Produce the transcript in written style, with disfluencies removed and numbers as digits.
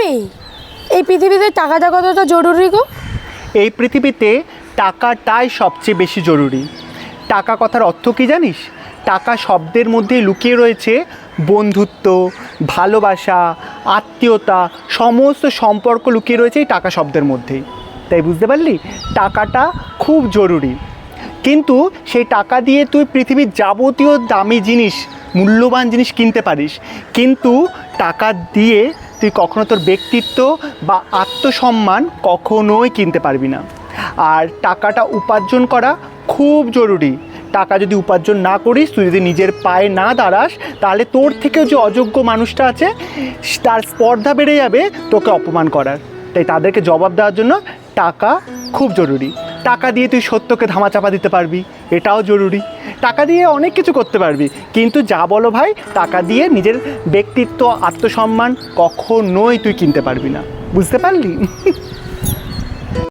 এই পৃথিবীতে টাকাটা কতটা জরুরি গো? এই পৃথিবীতে টাকাটাই সবচেয়ে বেশি জরুরি। টাকা কথার অর্থ কী জানিস? টাকা শব্দের মধ্যেই লুকিয়ে রয়েছে বন্ধুত্ব, ভালোবাসা, আত্মীয়তা, সমস্ত সম্পর্ক লুকিয়ে রয়েছে এই টাকা শব্দের মধ্যেই। তাই বুঝতে পারলি টাকাটা খুব জরুরি। কিন্তু সেই টাকা দিয়ে তুই পৃথিবীর যাবতীয় দামি জিনিস, মূল্যবান জিনিস কিনতে পারিস, কিন্তু টাকা দিয়ে তুই কখনো তোর ব্যক্তিত্ব বা আত্মসম্মান কখনোই কিনতে পারবি না। আর টাকাটা উপার্জন করা খুব জরুরি। টাকা যদি উপার্জন না করিস, তুই যদি নিজের পায়ে না দাঁড়াস, তাহলে তোর থেকেও যে অযোগ্য মানুষটা আছে তার স্পর্ধা বেড়ে যাবে তোকে অপমান করার। তাই তাদেরকে জবাব দেওয়ার জন্য টাকা খুব জরুরি। টাকা দিয়ে তুই সত্যকে ধামাচাপা দিতে পারবি, এটাও জরুরি। টাকা দিয়ে অনেক কিছু করতে পারবি, কিন্তু যা বলো ভাই, টাকা দিয়ে নিজের ব্যক্তিত্ব, আত্মসম্মান কখনোই তুই কিনতে পারবি না। বুঝতে পারলি?